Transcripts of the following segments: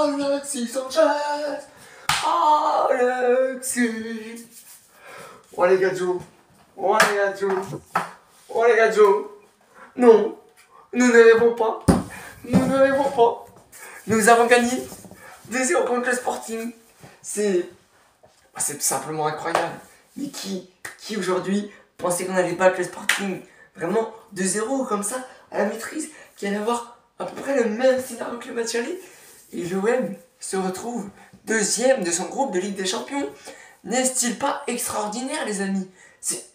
Alexis Sanchez. Alexis. Oh les gars Joe. Oh les gars Joe. Oh les gars Joe. Non. Nous ne rêvons pas. Nous ne rêvons pas. Nous avons gagné 2-0 contre le Sporting. C'est tout simplement incroyable. Mais qui aujourd'hui pensait qu'on allait battre le Sporting vraiment 2-0 comme ça à la maîtrise, qui allait avoir à peu près le même scénario que le match aller. Et l'OM se retrouve deuxième de son groupe de Ligue des Champions. N'est-ce pas extraordinaire, les amis?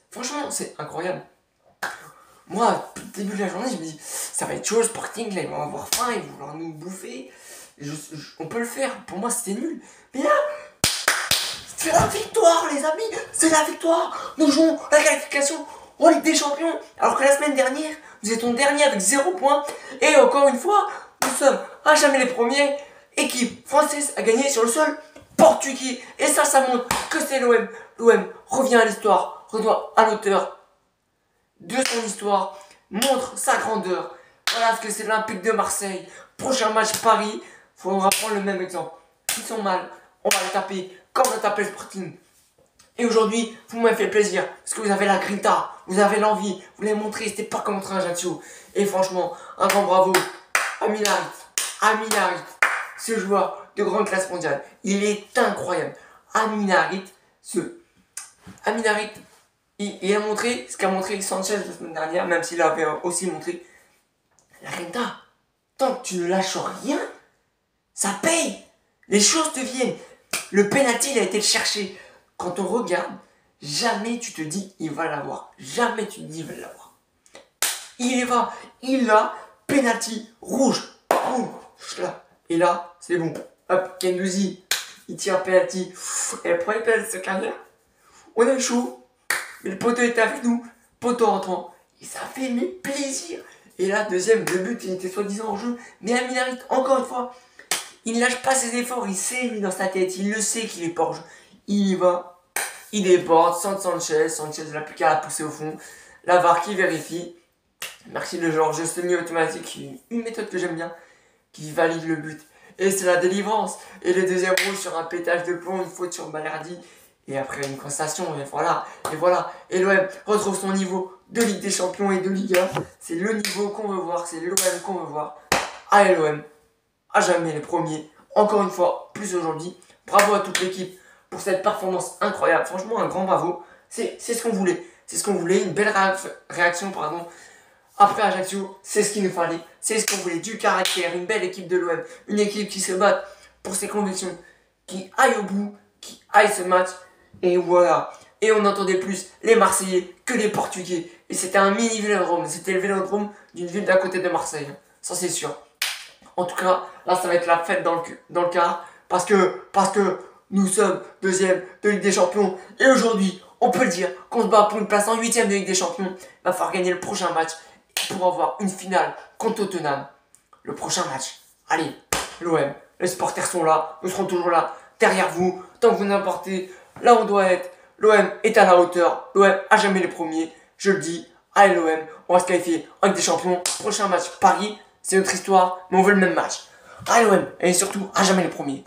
Franchement, c'est incroyable. Moi, depuis le début de la journée, je me dis, ça va être chaud, le Sporting, là, ils vont avoir faim, ils vont vouloir nous bouffer. On peut le faire. Pour moi, c'était nul. Mais là, c'est la victoire, les amis. C'est la victoire. Nous jouons la qualification en Ligue des Champions. Alors que la semaine dernière, nous étions derniers avec 0 points. Et encore une fois, nous sommes à jamais les premiers. Équipe française à gagner sur le sol portugais. Et ça montre que c'est l'OM. L'OM revient à l'histoire, revient à l'auteur de son histoire, montre sa grandeur. Voilà ce que c'est l'Olympique de Marseille. Prochain match Paris, faudra prendre le même exemple. Ils sont mal, on va les taper comme on a tapé le Sporting. Et aujourd'hui, vous m'avez fait plaisir, parce que vous avez la grinta, vous avez l'envie, vous l'avez montré, c'était pas contre un Ajaccio. Et franchement, un grand bravo à Amin Harit, ce joueur de grande classe mondiale. Il est incroyable. Amin Harit, il a montré ce qu'a montré Sanchez la semaine dernière, même s'il avait aussi montré la grinta. Tant que tu ne lâches rien, ça paye. Les choses te viennent. Le penalty, il a été le chercher. Quand on regarde, jamais tu te dis il va l'avoir. Jamais tu te dis il va l'avoir. Il a penalty rouge. Boum. Et là, c'est bon. Hop, Guendouzi, il tire penalty. Et le premier penalty de sa carrière, on est chaud. Mais le poteau était avec nous. Poteau rentrant. Et ça fait plaisir. Et là, deuxième, le but, il était soi-disant en jeu. Mais Amin Harit, encore une fois, il ne lâche pas ses efforts. Il sait, lui, dans sa tête. Il le sait qu'il est porge. Il y va. Il déborde. Sanchez. Sanchez n'a plus qu'à la pousser au fond. La VAR qui vérifie. Merci le genre. Juste semi-automatique. Une méthode que j'aime bien. Qui valide le but. Et c'est la délivrance. Et le deuxième rouge sur un pétage de plomb. Une faute sur Balerdi. Et après une concession, et voilà. Et l'OM retrouve son niveau de Ligue des Champions et de Liga. C'est le niveau qu'on veut voir, c'est l'OM qu'on veut voir. Allez l'OM, à jamais les premiers. Encore une fois, plus aujourd'hui. Bravo à toute l'équipe pour cette performance incroyable. Franchement, un grand bravo. C'est ce qu'on voulait. C'est ce qu'on voulait, une belle réaction, après Ajaccio, c'est ce qu'il nous fallait. C'est ce qu'on voulait, du caractère, une belle équipe de l'OM. Une équipe qui se bat pour ses convictions, qui aille au bout, qui aille ce match. Et voilà. Et on entendait plus les Marseillais que les Portugais. Et c'était un mini vélodrome. C'était le vélodrome d'une ville d'à côté de Marseille. Ça c'est sûr. En tout cas, là ça va être la fête dans le quart. Parce que nous sommes deuxième de Ligue des Champions. Et aujourd'hui, on peut le dire, qu'on se bat pour une place en huitième de Ligue des Champions. Il va falloir gagner le prochain match pour avoir une finale contre Tottenham. Le prochain match. Allez, l'OM, les supporters sont là. Nous serons toujours là, derrière vous. Tant que vous n'importez là on doit être. L'OM est à la hauteur. L'OM a jamais les premiers. Je le dis. Allez l'OM, on va se qualifier en Ligue des Champions. Prochain match Paris. C'est notre histoire, mais on veut le même match. Allez l'OM, et surtout à jamais les premiers.